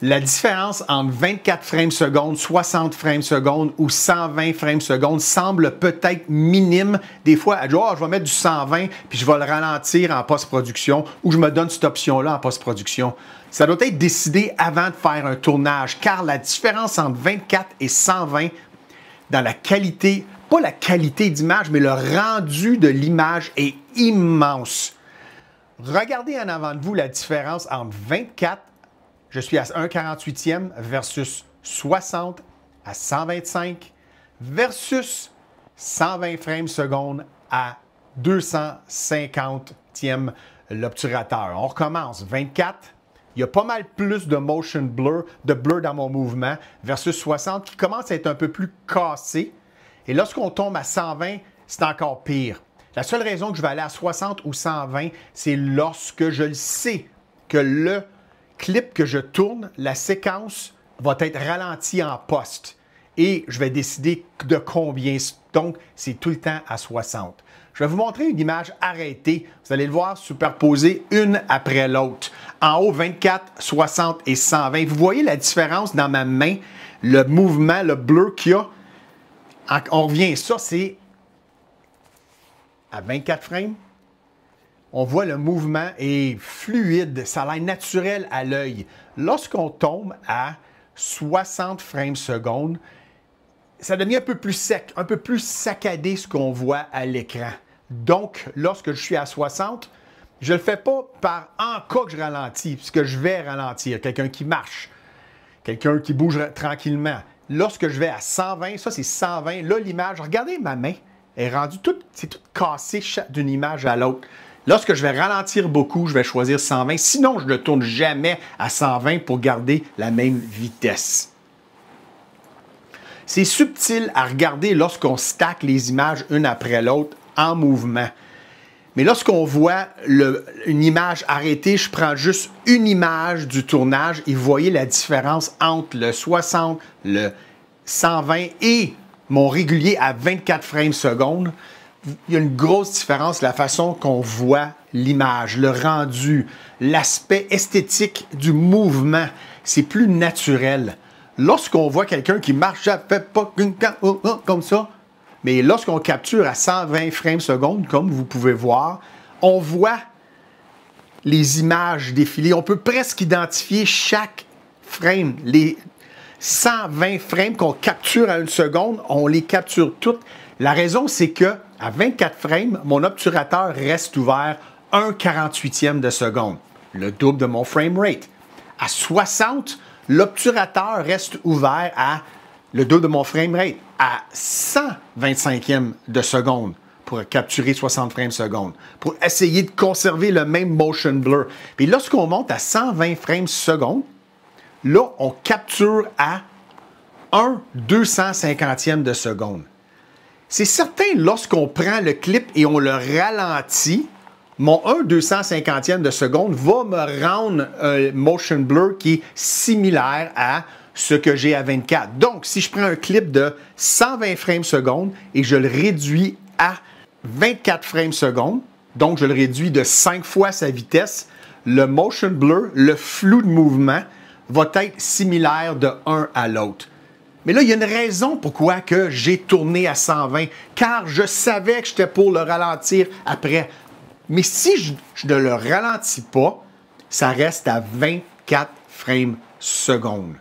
La différence entre 24 frames secondes, 60 frames secondes ou 120 frames secondes semble peut-être minime. Des fois, elle dit, oh, je vais mettre du 120 puis je vais le ralentir en post-production ou je me donne cette option-là en post-production. Ça doit être décidé avant de faire un tournage car la différence entre 24 et 120 dans la qualité, pas la qualité d'image, mais le rendu de l'image est immense. Regardez en avant de vous la différence entre 24, je suis à 1,48e versus 60 à 125 versus 120 frames secondes à 250e l'obturateur. On recommence. 24, il y a pas mal plus de motion blur, de blur dans mon mouvement versus 60 qui commence à être un peu plus cassé. Et lorsqu'on tombe à 120, c'est encore pire. La seule raison que je vais aller à 60 ou 120, c'est lorsque je le sais que le clip que je tourne, la séquence va être ralentie en poste. Et je vais décider de combien. Donc, c'est tout le temps à 60. Je vais vous montrer une image arrêtée. Vous allez le voir superposée une après l'autre. En haut, 24, 60 et 120. Vous voyez la différence dans ma main, le mouvement, le blur qu'il y a. On revient, ça c'est à 24 frames. On voit le mouvement est fluide, ça a l'air naturel à l'œil. Lorsqu'on tombe à 60 frames secondes, ça devient un peu plus sec, un peu plus saccadé ce qu'on voit à l'écran. Donc, lorsque je suis à 60, je ne le fais pas par en cas que je ralentis, puisque je vais ralentir. Quelqu'un qui marche, quelqu'un qui bouge tranquillement. Lorsque je vais à 120, ça c'est 120, là l'image, regardez ma main, elle est rendue toute, c'est tout cassé d'une image à l'autre. Lorsque je vais ralentir beaucoup, je vais choisir 120. Sinon, je ne tourne jamais à 120 pour garder la même vitesse. C'est subtil à regarder lorsqu'on stack les images une après l'autre en mouvement. Mais lorsqu'on voit une image arrêtée, je prends juste une image du tournage et vous voyez la différence entre le 60, le 120 et mon régulier à 24 frames secondes. Il y a une grosse différence, la façon qu'on voit l'image, le rendu, l'aspect esthétique du mouvement. C'est plus naturel. Lorsqu'on voit quelqu'un qui marche, ça fait pas comme ça, mais lorsqu'on capture à 120 frames secondes, comme vous pouvez voir, on voit les images défiler. On peut presque identifier chaque frame. Les 120 frames qu'on capture à une seconde, on les capture toutes. La raison, c'est que à 24 frames, mon obturateur reste ouvert 1/48e de seconde, le double de mon frame rate. À 60, l'obturateur reste ouvert à le double de mon frame rate, à 125e de seconde pour capturer 60 frames seconde, pour essayer de conserver le même motion blur. Puis lorsqu'on monte à 120 frames seconde, là, on capture à 1/250e de seconde. C'est certain, lorsqu'on prend le clip et on le ralentit, mon 1/250e de seconde va me rendre un motion blur qui est similaire à ce que j'ai à 24. Donc, si je prends un clip de 120 frames secondes et je le réduis à 24 frames secondes, donc je le réduis de 5 fois sa vitesse, le motion blur, le flou de mouvement, va être similaire de un à l'autre. Mais là, il y a une raison pourquoi que j'ai tourné à 120, car je savais que j'étais pour le ralentir après. Mais si je ne le ralentis pas, ça reste à 24 frames secondes.